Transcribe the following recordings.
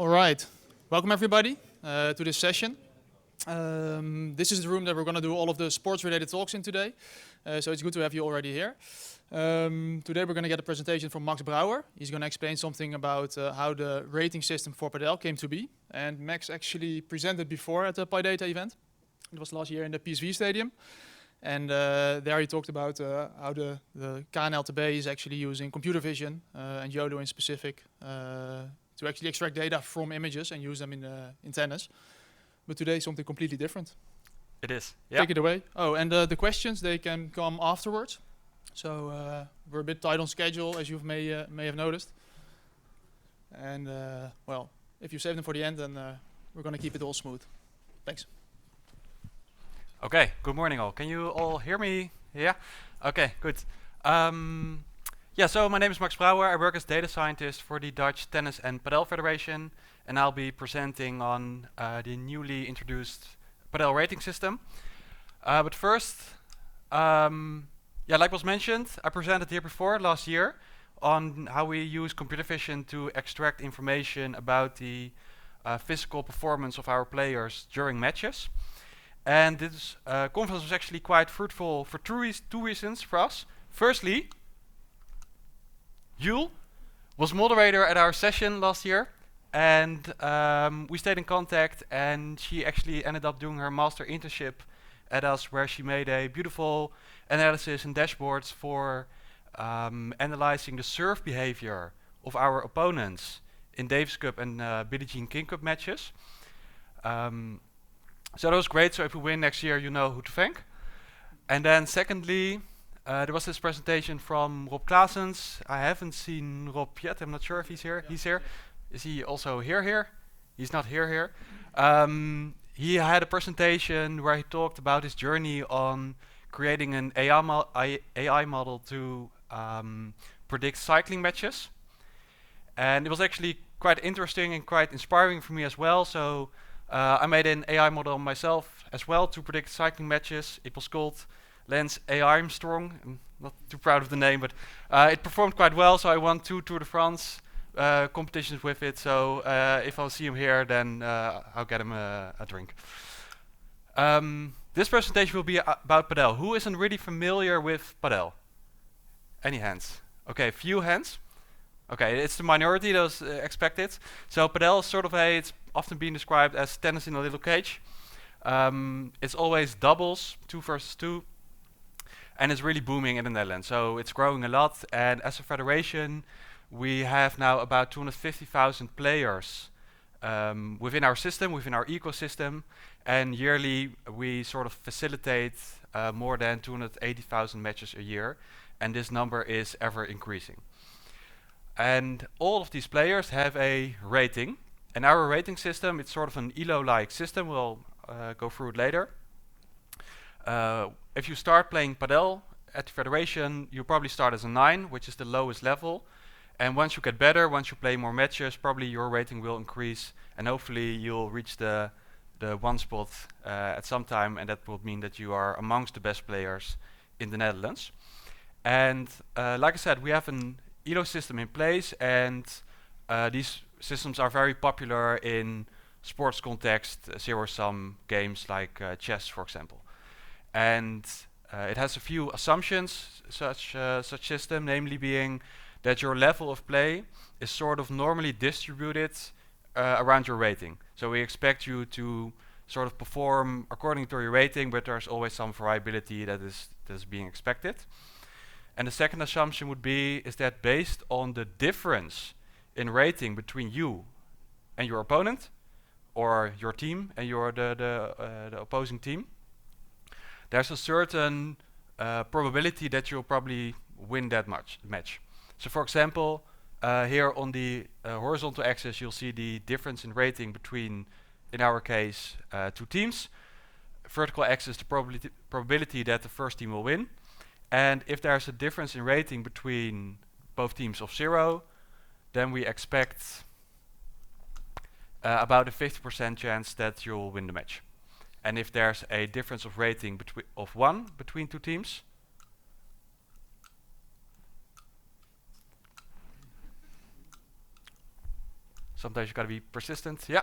All right, welcome everybody to this session. This is the room that we're going to do all of the sports-related talks in today. So it's good to have you already here. Today we're going to get a presentation from Max Brouwer. He's going to explain something about how the rating system for Padel came to be. And Max actually presented before at the PyData event. It was last year in the PSV stadium. And there he talked about how the KNLTB is actually using computer vision and YOLO in specific to actually extract data from images and use them in tennis. But today something completely different. It is. Yeah. Take it away. Oh, and the questions, they can come afterwards. So we're a bit tight on schedule, as you may have noticed. And well, if you save them for the end, then we're going to keep it all smooth. Thanks. Okay. Good morning, all. Can you all hear me? Yeah. Okay. Good. Yeah. So my name is Max Brouwer. I work as data scientist for the Dutch Tennis and Padel Federation, and I'll be presenting on the newly introduced Padel rating system. But first, yeah, like was mentioned, I presented here before last year on how we use computer vision to extract information about the physical performance of our players during matches. And this conference was actually quite fruitful for two reasons for us. Firstly, Jule was moderator at our session last year, and we stayed in contact, and she actually ended up doing her master internship at us, where she made a beautiful analysis and dashboards for analyzing the serve behavior of our opponents in Davis Cup and Billie Jean King Cup matches. So that was great. So if we win next year, you know who to thank. And then secondly, there was this presentation from Rob Claessens. I haven't seen Rob yet. I'm not sure if he's here. Yeah. He's here. Is he also here? He's not here. He had a presentation where he talked about his journey on creating an AI model to predict cycling matches. And it was actually quite interesting and quite inspiring for me as well. So I made an AI model myself as well to predict cycling matches. It was called Lance AI Armstrong. I'm not too proud of the name, but it performed quite well. So I won 2 Tour de France competitions with it. So if I'll see him here, then I'll get him a drink. This presentation will be about Padel. Who isn't really familiar with Padel? Any hands? Okay, few hands. Okay, it's the minority, those expected. So Padel is sort of it's often been described as tennis in a little cage. It's always doubles, 2 versus 2. And it's really booming in the Netherlands. So it's growing a lot. And as a federation, we have now about 250,000 players within our system, within our ecosystem. And yearly, we sort of facilitate more than 280,000 matches a year. And this number is ever increasing. And all of these players have a rating. And our rating system, it's sort of an ELO-like system. We'll go through it later. If you start playing Padel at the federation, you probably start as a 9, which is the lowest level. And once you get better, once you play more matches, probably your rating will increase. And hopefully you'll reach the 1 spot at some time. And that will mean that you are amongst the best players in the Netherlands. And like I said, we have an ELO system in place. And these systems are very popular in sports context, zero-sum games like chess, for example. And it has a few assumptions, such system, namely being that your level of play is sort of normally distributed around your rating. So we expect you to sort of perform according to your rating, but there's always some variability that is being expected. And the second assumption would be is that based on the difference in rating between you and your opponent, or your team and the opposing team, there's a certain probability that you'll probably win that match. So for example, here on the horizontal axis, you'll see the difference in rating between, in our case, 2 teams. Vertical axis, the probability that the first team will win. And if there's a difference in rating between both teams of 0, then we expect about a 50% chance that you'll win the match. And if there's a difference of rating of 1 between 2 teams, sometimes you gotta be persistent. Yeah.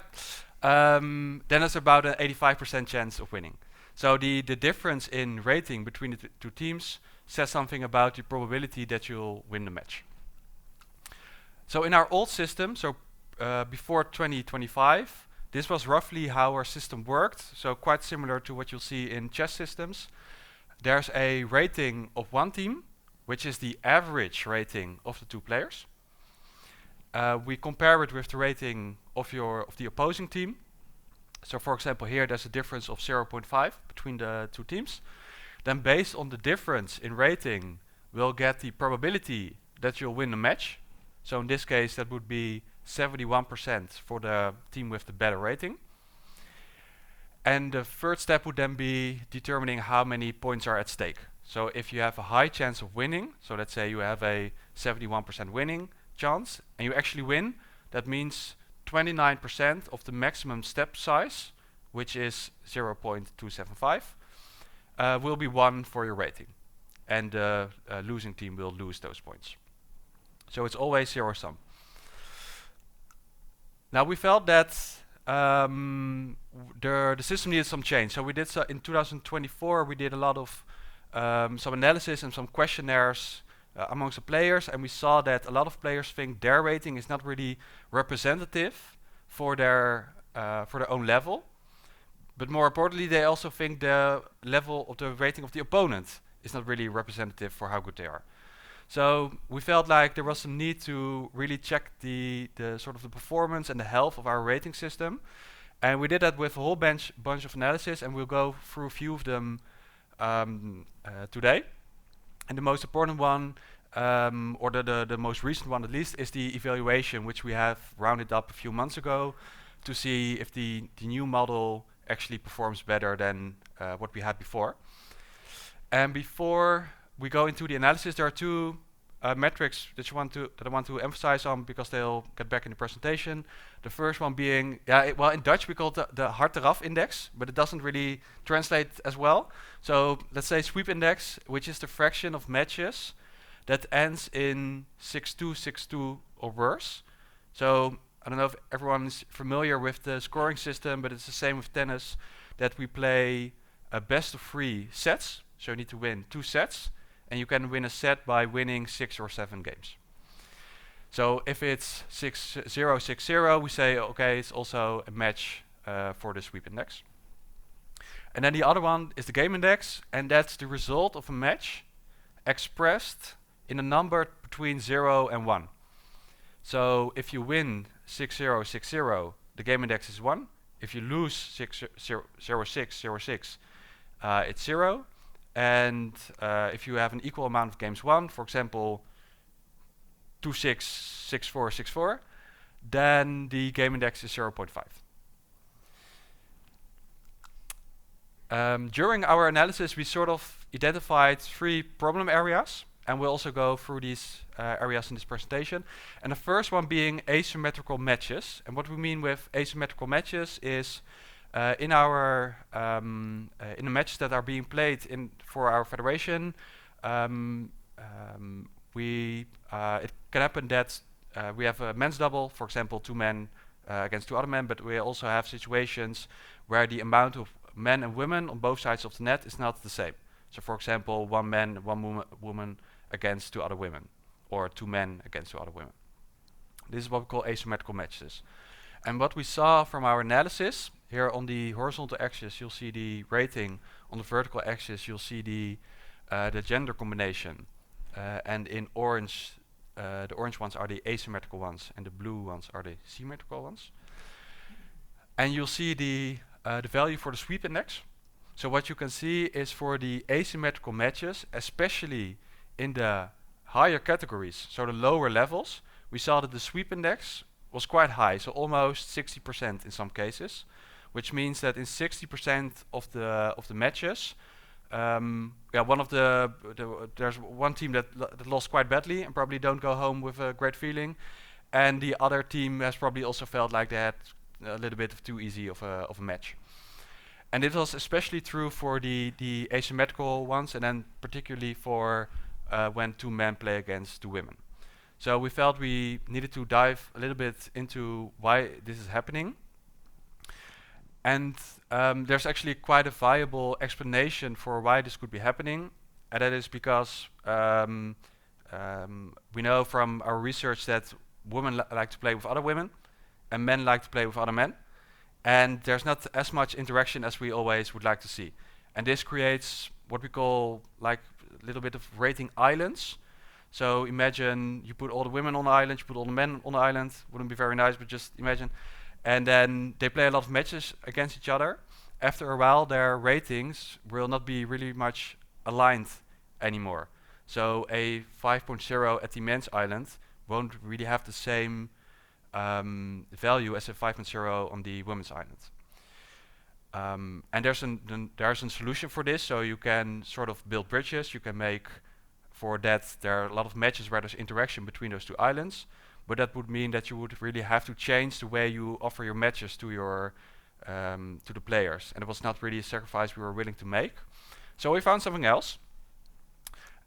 Then it's about an 85% chance of winning. So the difference in rating between the two teams says something about the probability that you'll win the match. So in our old system, before 2025, this was roughly how our system worked. So quite similar to what you'll see in chess systems. There's a rating of one team, which is the average rating of the two players. We compare it with the rating of the opposing team. So for example, here there's a difference of 0.5 between the two teams. Then based on the difference in rating, we'll get the probability that you'll win the match. So in this case, that would be 71% for the team with the better rating. And the third step would then be determining how many points are at stake. So if you have a high chance of winning, so let's say you have a 71% winning chance, and you actually win, that means 29% of the maximum step size, which is 0.275, will be won for your rating. And the losing team will lose those points. So it's always zero sum. Now we felt that the system needed some change. So we did in 2024, we did a lot of some analysis and some questionnaires amongst the players, and we saw that a lot of players think their rating is not really representative for their own level. But more importantly, they also think the level of the rating of the opponent is not really representative for how good they are. So we felt like there was some need to really check the sort of the performance and the health of our rating system, and we did that with a whole bunch of analysis, and we'll go through a few of them today. And the most important one, or the most recent one at least, is the evaluation, which we have rounded up a few months ago to see if the new model actually performs better than what we had before. And before we go into the analysis, there are two metrics that I want to emphasize on because they'll get back in the presentation. The first one being, well, in Dutch we call it the hard eraf index, but it doesn't really translate as well. So let's say sweep index, which is the fraction of matches that ends in 6-2, 6-2 or worse. So I don't know if everyone is familiar with the scoring system, but it's the same with tennis, that we play a best of 3 sets. So you need to win 2 sets, and you can win a set by winning 6 or 7 games. So if it's 6-0, 6-0, we say, okay, it's also a match for the sweep index. And then the other one is the game index, and that's the result of a match expressed in a number between 0 and 1. So if you win 6-0, 6-0, the game index is 1. If you lose 6-0, 0-6, 0-6, it's 0. And if you have an equal amount of games won, for example, 2-6, 6-4, 6-4, then the game index is 0.5. During our analysis, we sort of identified 3 problem areas, and we'll also go through these areas in this presentation. And the first one being asymmetrical matches. And what we mean with asymmetrical matches is in the matches that are being played for our federation, it can happen that we have a men's double, for example, 2 men against 2 other men, but we also have situations where the amount of men and women on both sides of the net is not the same. So for example, 1 man, 1 woman against 2 other women, or 2 men against 2 other women. This is what we call asymmetrical matches. And what we saw from our analysis, here on the horizontal axis you'll see the rating, on the vertical axis you'll see the gender combination, and in orange, the orange ones are the asymmetrical ones and the blue ones are the symmetrical ones. And you'll see the value for the sweep index. So what you can see is for the asymmetrical matches, especially in the higher categories, so the lower levels, we saw that the sweep index was quite high, so almost 60% in some cases, which means that in 60% of the matches, there's one team that lost quite badly and probably don't go home with a great feeling, and the other team has probably also felt like they had a little bit of too easy of a match. And it was especially true for the asymmetrical ones, and then particularly for when 2 men play against 2 women. So we felt we needed to dive a little bit into why this is happening. And there's actually quite a viable explanation for why this could be happening. And that is because we know from our research that women like to play with other women and men like to play with other men. And there's not as much interaction as we always would like to see. And this creates what we call like a little bit of rating islands. So imagine you put all the women on the island, you put all the men on the island. Wouldn't be very nice, but just imagine. And then they play a lot of matches against each other. After a while, their ratings will not be really much aligned anymore. So a 5.0 at the men's island won't really have the same value as a 5.0 on the women's island. And there's a solution for this, so you can sort of build bridges. You can make, for that, there are a lot of matches where there's interaction between those two islands, but that would mean that you would really have to change the way you offer your matches to your to the players, and it was not really a sacrifice we were willing to make. So we found something else,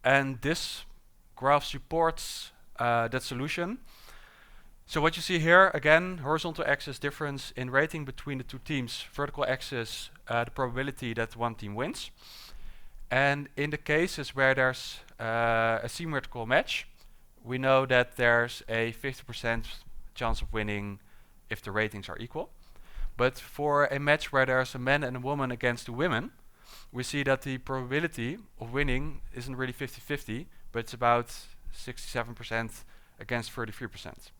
and this graph supports that solution. So what you see here, again, horizontal axis difference in rating between the two teams, vertical axis the probability that one team wins. And in the cases where there's a symmetrical match, we know that there's a 50% chance of winning if the ratings are equal. But for a match where there's a man and a woman against two women, we see that the probability of winning isn't really 50-50, but it's about 67% against 33%.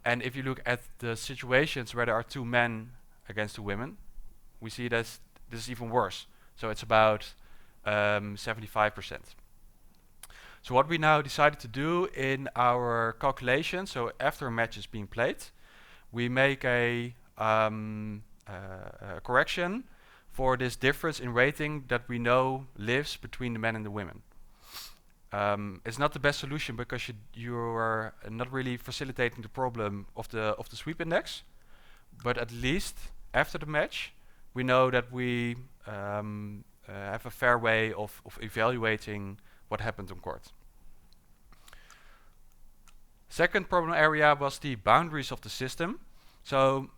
And if you look at the situations where there are two men against two women, we see that this is even worse. So it's about 75%. So what we now decided to do in our calculation, so after a match is being played, we make a correction for this difference in rating that we know lives between the men and the women. It's not the best solution because you are not really facilitating the problem of the sweep index, but at least after the match, we know that we have a fair way of evaluating what happened on court. Second problem area was the boundaries of the system. So,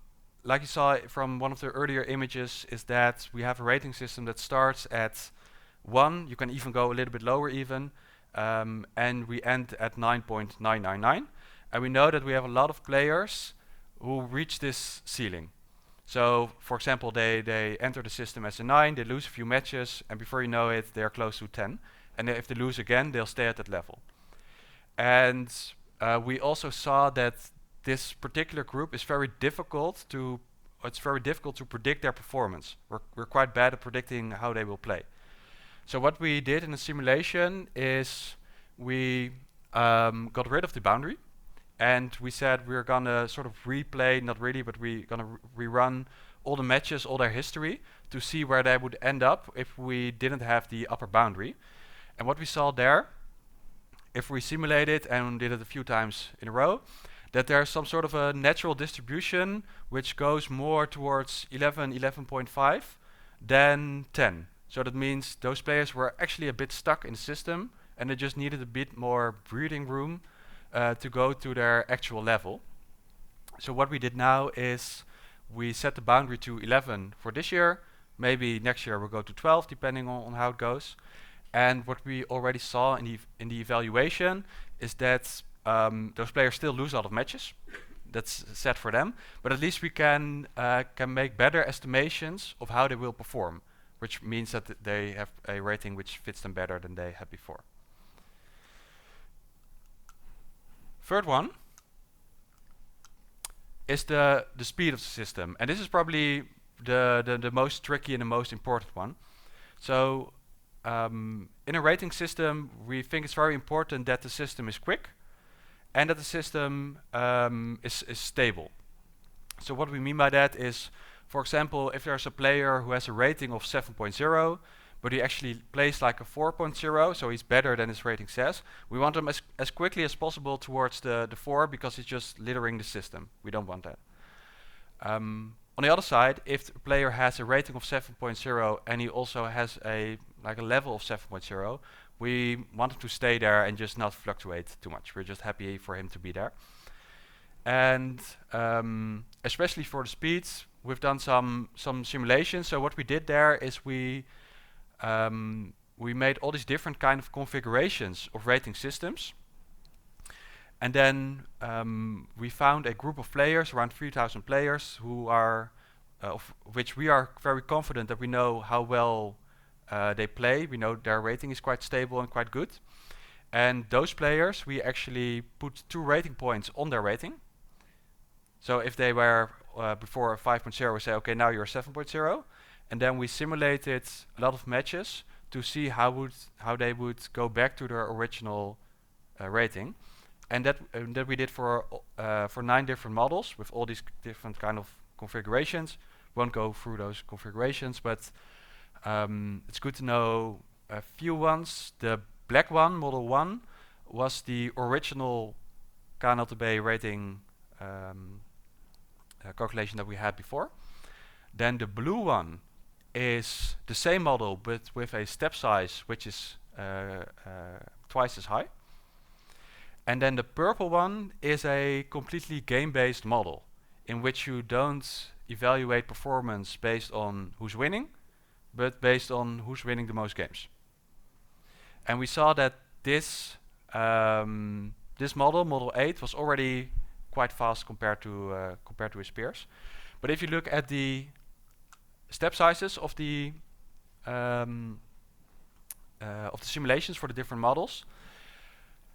like you saw from one of the earlier images, is that we have a rating system that starts at 1, you can even go a little bit lower even, and we end at 9.999. And we know that we have a lot of players who reach this ceiling. So, for example, they enter the system as a 9, they lose a few matches, and before you know it, they're close to 10. And if they lose again, they'll stay at that level. And we also saw that this particular group is very difficult to predict their performance. We're quite bad at predicting how they will play. So what we did in the simulation is we got rid of the boundary, and we said we're gonna sort of replay, not really, but we're gonna rerun all the matches, all their history, to see where they would end up if we didn't have the upper boundary. And what we saw there, if we simulate it and did it a few times in a row, that there's some sort of a natural distribution which goes more towards 11, 11.5 than 10. So that means those players were actually a bit stuck in the system and they just needed a bit more breathing room to go to their actual level. So what we did now is we set the boundary to 11 for this year. Maybe next year we'll go to 12 depending on how it goes. And what we already saw in the evaluation is that those players still lose a lot of matches. That's sad for them, but at least we can make better estimations of how they will perform, which means that they have a rating which fits them better than they had before. Third one is the speed of the system, and this is probably the most tricky and the most important one. So in a rating system, we think it's very important that the system is quick and that the system is stable. So what we mean by that is, for example, if there's a player who has a rating of 7.0, but he actually plays like a 4.0, so he's better than his rating says, we want him as quickly as possible towards the 4 because it's just littering the system. We don't want that. On the other side, if the player has a rating of 7.0 and he also has a level of 7.0, We want him to stay there and just not fluctuate too much. We're just happy for him to be there. And especially for the speeds, we've done some simulations. So what we did there is we made all these different kind of configurations of rating systems. And then we found a group of players, around 3,000 players, who are, of which we are very confident that we know how well they play. We know their rating is quite stable and quite good. And those players, we actually put 2 rating points on their rating. So if they were before a 5.0, we say, okay, now you're 7.0. And then we simulated a lot of matches to see how they would go back to their original rating. And that we did for 9 different models with all these different kind of configurations. Won't go through those configurations, but it's good to know a few ones. The black one, model 1, was the original KNLTB rating calculation that we had before. Then the blue one is the same model but with a step size which is twice as high. And then the purple one is a completely game-based model in which you don't evaluate performance based on who's winning, but based on who's winning the most games. And we saw that this model, model 8, was already quite fast compared to his peers. But if you look at the step sizes of the simulations for the different models,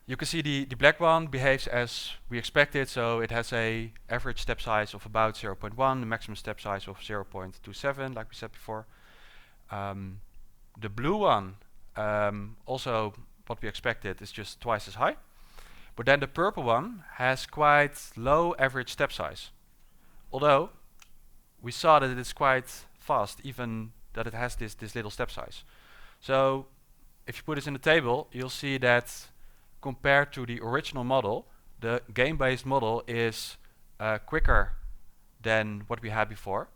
you can see the black one behaves as we expected, so it has a average step size of about 0.1, the maximum step size of 0.27, like we said before. The blue one, also what we expected, is just twice as high. But then the purple one has quite low average step size. Although we saw that it is quite fast, even that it has this little step size. So if you put this in the table, you'll see that compared to the original model, the game-based model is quicker than what we had before,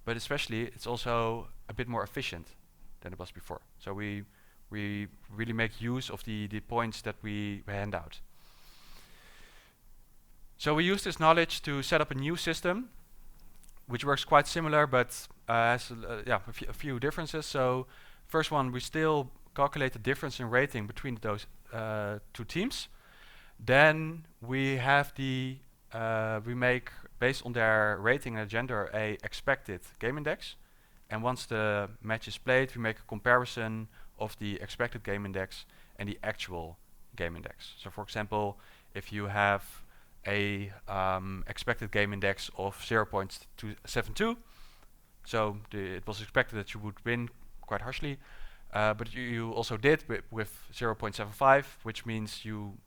but especially it's also a bit more efficient than it was before. So we really make use of the points that we hand out. So we use this knowledge to set up a new system, which works quite similar, but has a few differences. So first one, we still calculate the difference in rating between those 2 teams. Then we have we make, based on their rating and gender, a expected game index. And once the match is played, we make a comparison of the expected game index and the actual game index. So for example, if you have a expected game index of 0.272, so it was expected that you would win quite harshly, but you also did with 0.75, which means you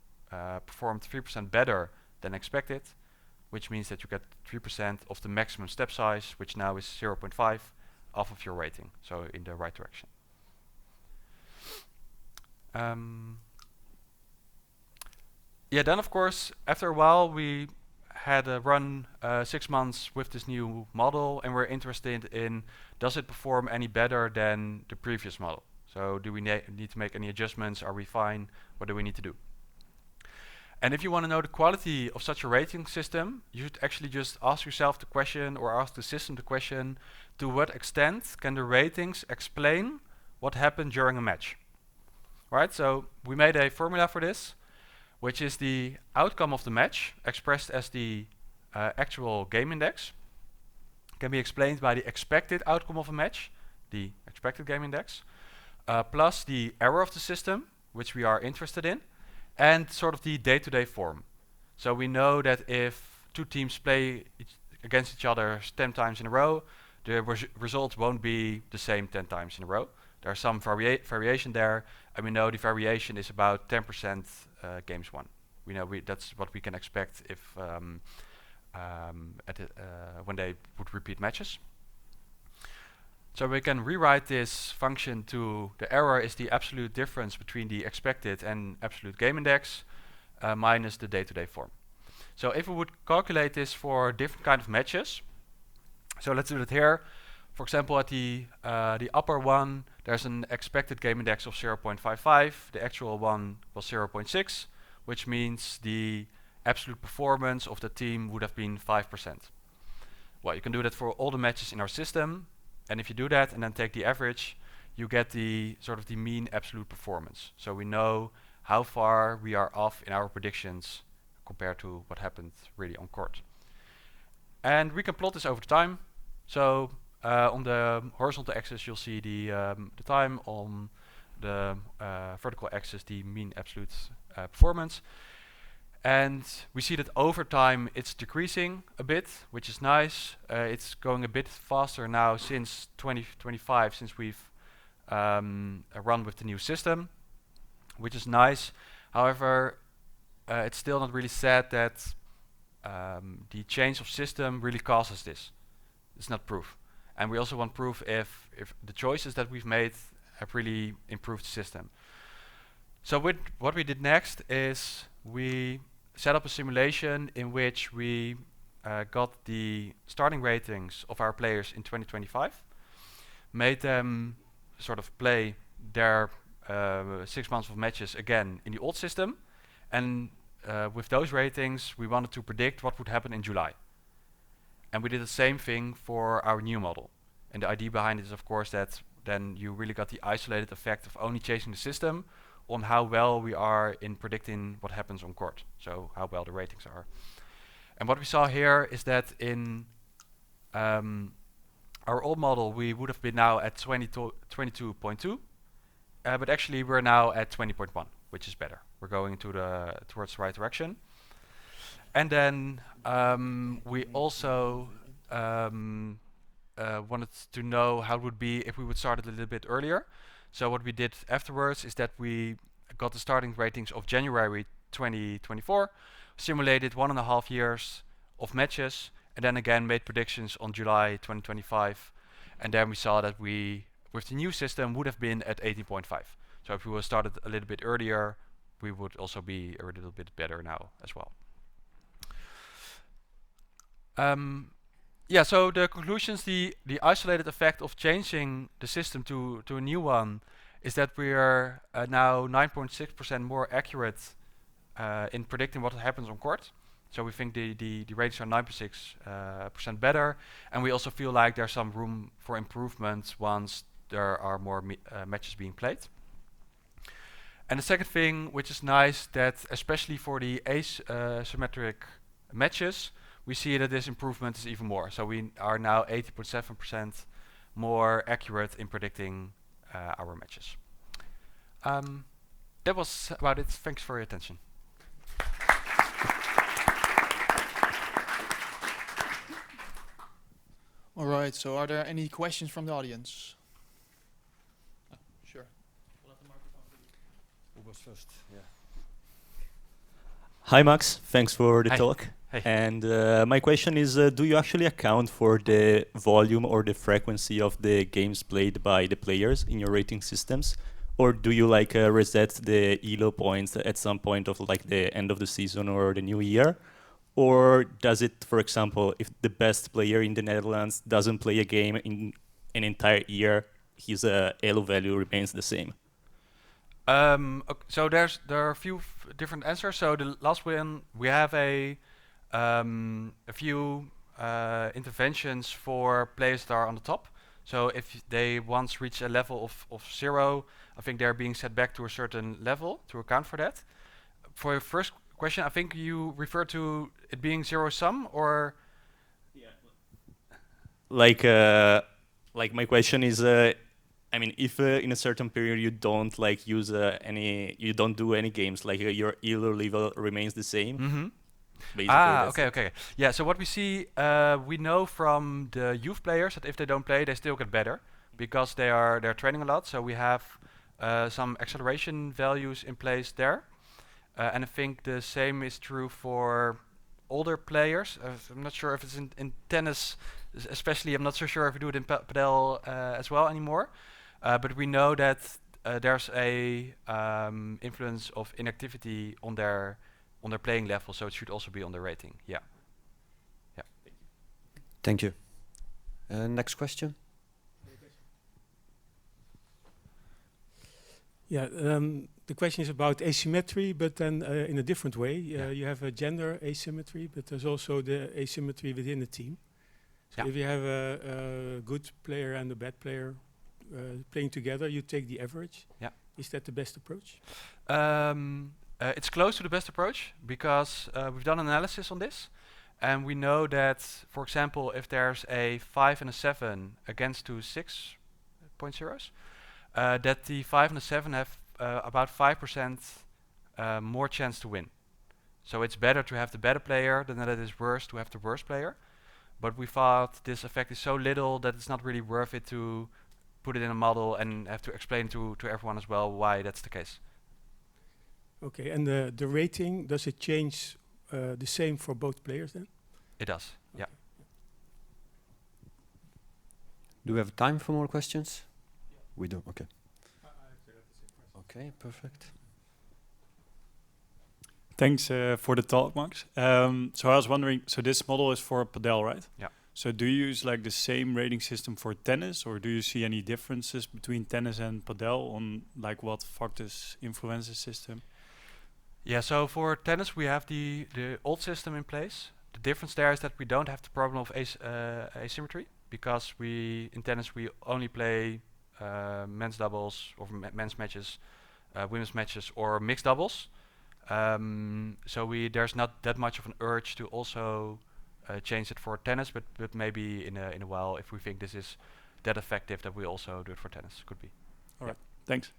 performed 3% better than expected, which means that you get 3% of the maximum step size, which now is 0.5, off of your rating, so in the right direction. Then of course, after a while, we had run 6 months with this new model, and we're interested in, does it perform any better than the previous model? So do we need to make any adjustments? Are we fine? What do we need to do? And if you want to know the quality of such a rating system, you should actually just ask yourself the question, or ask the system the question, to what extent can the ratings explain what happened during a match? Right, so we made a formula for this, which is the outcome of the match expressed as the actual game index, can be explained by the expected outcome of a match, the expected game index, plus the error of the system, which we are interested in, and sort of the day-to-day form. So we know that if 2 teams play against each other 10 times in a row, the results won't be the same 10 times in a row. There's some variation there, and we know the variation is about 10% games won. We know that's what we can expect if when they would repeat matches. So we can rewrite this function to the error is the absolute difference between the expected and absolute game index minus the day-to-day form. So if we would calculate this for different kind of matches, so let's do it here. For example, at the upper one, there's an expected game index of 0.55. The actual one was 0.6, which means the absolute performance of the team would have been 5%. Well, you can do that for all the matches in our system, and if you do that and then take the average, you get the sort of the mean absolute performance. So we know how far we are off in our predictions compared to what happened really on court. And we can plot this over time. So on the horizontal axis you'll see the time, on the vertical axis the mean absolute performance. And we see that over time it's decreasing a bit, which is nice. It's going a bit faster now since 2025, since we've run with the new system, which is nice. However, it's still not really said that the change of system really causes this. It's not proof. And we also want proof if the choices that we've made have really improved the system. So what we did next is we set up a simulation in which we got the starting ratings of our players in 2025, made them sort of play their 6 months of matches again in the old system, and with those ratings we wanted to predict what would happen in July. And we did the same thing for our new model. And the idea behind it is of course that then you really got the isolated effect of only changing the system on how well we are in predicting what happens on court, so how well the ratings are. And what we saw here is that in our old model we would have been now at 22.2, but actually we're now at 20.1, which is better. We're going towards the right direction. And then we also wanted to know how it would be if we would start it a little bit earlier. So what we did afterwards is that we got the starting ratings of January 2024, simulated 1.5 years of matches, and then again made predictions on July 2025. And then we saw that we, with the new system, would have been at 18.5. So if we would started a little bit earlier, we would also be a little bit better now as well. Yeah, so the conclusions, the isolated effect of changing the system to a new one is that we are now 9.6% more accurate in predicting what happens on court. So we think the ratings are 9.6% better, and we also feel like there's some room for improvement once there are more matches being played. And the second thing, which is nice, that especially for the asymmetric matches, we see that this improvement is even more. So we are now 80.7% more accurate in predicting our matches. That was about it. Thanks for your attention. All right, so are there any questions from the audience? Sure. We'll have the microphone for you. Who goes first? Yeah. Hi Max, thanks for the Hi. talk. Hey. And my question is, do you actually account for the volume or the frequency of the games played by the players in your rating systems? Or do you like reset the ELO points at some point of like the end of the season or the new year? Or does it, for example, if the best player in the Netherlands doesn't play a game in an entire year, his ELO value remains the same? Okay, so there are a few different answers. So the last one, we have a few interventions for players that are on the top. So if they once reach a level of 0, I think they're being set back to a certain level to account for that. For your first question, I think you refer to it being zero sum, or? Yeah. Like my question is, I mean, if in a certain period you don't like use you don't do any games, like your ELO level remains the same. Mm-hmm. Basically, okay. Yeah, so what we see, we know from the youth players that if they don't play, they still get better because they're training a lot. So we have some acceleration values in place there, and I think the same is true for older players. I'm not sure if it's in tennis, especially. I'm not so sure if we do it in Padel as well anymore. But we know that there's a influence of inactivity on their playing level, so it should also be on their rating. Yeah. Thank you. Next question. Yeah, the question is about asymmetry, but then in a different way. You have a gender asymmetry, but there's also the asymmetry within the team. So if you have a good player and a bad player playing together, you take the average. Yeah. Is that the best approach? It's close to the best approach because we've done analysis on this, and we know that, for example, if there's a 5 and a 7 against two 6.0s, that the 5 and the 7 have about 5% more chance to win. So it's better to have the better player than that it is worse to have the worse player. But we thought this effect is so little that it's not really worth it to put it in a model and have to explain to everyone as well why that's the case. Okay, and the rating, does it change the same for both players then? It does, yeah. Do we have time for more questions? We do, okay. Okay, perfect. Thanks for the talk, Max. So I was wondering, so this model is for Padel, right? Yeah. So do you use like the same rating system for tennis, or do you see any differences between tennis and Padel on like what factors influence the system? Yeah, so for tennis we have the old system in place. The difference there is that we don't have the problem of asymmetry, because in tennis we only play men's doubles or men's matches, women's matches or mixed doubles. So there's not that much of an urge to also change it for tennis, but maybe in a while, if we think this is that effective, that we also do it for tennis. Could be. All right, thanks.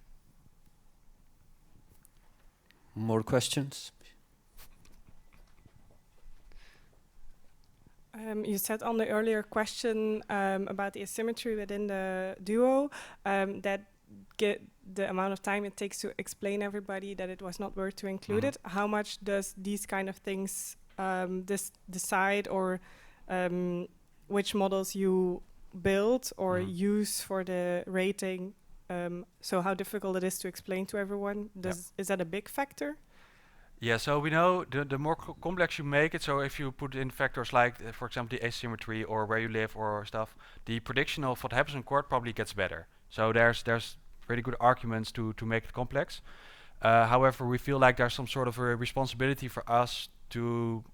More questions? You said on the earlier question about the asymmetry within the duo, that the amount of time it takes to explain everybody that it was not worth to include it. How much does these kind of things decide, or which models you build or use for the rating? So how difficult it is to explain to everyone? Is that a big factor? Yeah, so we know the more complex you make it, so if you put in factors like, for example, the asymmetry or where you live or stuff, the prediction of what happens in court probably gets better. So there's really good arguments to make it complex. However, we feel like there's some sort of a responsibility for us to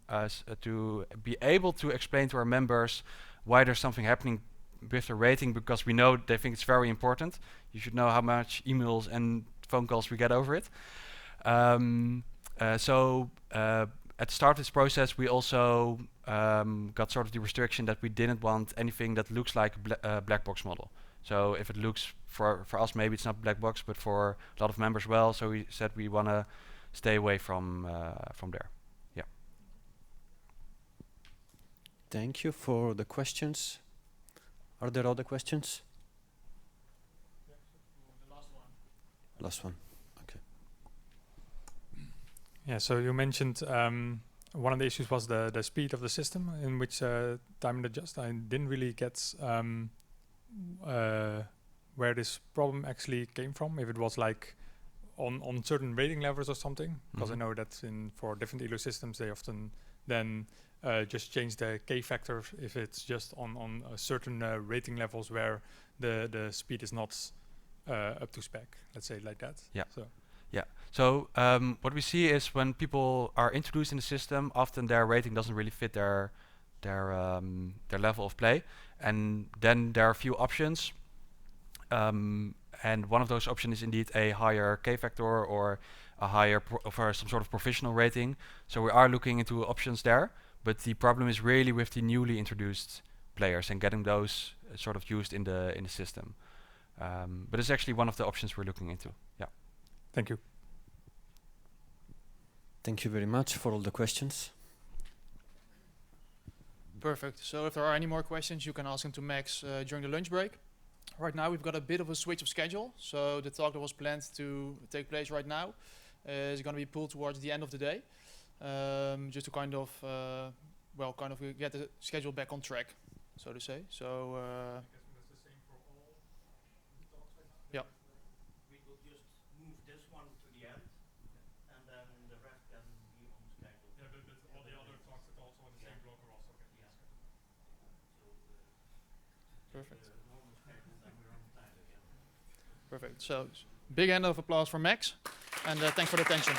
be able to explain to our members why there's something happening with the rating, because we know they think it's very important. You should know how much emails and phone calls we get over it. So at the start of this process, we also got sort of the restriction that we didn't want anything that looks like a black box model. So if it looks for us, maybe it's not black box, but for a lot of members, well. So we said we want to stay away from there. Yeah. Thank you for the questions. Are there other questions? The last one. Last one. Okay. Yeah, so you mentioned one of the issues was the speed of the system in which time and adjust. I didn't really get where this problem actually came from. If it was like on certain rating levels or something, because I know that for different ELO systems they often then just change the K factor if it's just on a certain rating levels where the speed is not up to spec. Let's say like that. Yeah. So. Yeah. So what we see is when people are introduced in the system, often their rating doesn't really fit their level of play, and then there are a few options. And one of those options is indeed a higher K factor or a higher or some sort of professional rating. So we are looking into options there, but the problem is really with the newly introduced players and getting those sort of used in the system. But it's actually one of the options we're looking into. Yeah. Thank you. Thank you very much for all the questions. Perfect. So if there are any more questions, you can ask them to Max during the lunch break. Right now we've got a bit of a switch of schedule. So the talk that was planned to take place right now is going to be pulled towards the end of the day, just to kind of get the schedule back on track, so to say. So. Yeah. We will just move this one to the end, and then the rest can be on schedule. Yeah, but all the other talks are also on the same block are also okay. Yeah. So Perfect. normal schedule, then we're on time again. Perfect. So Big hand of applause for Max, and thanks for the attention.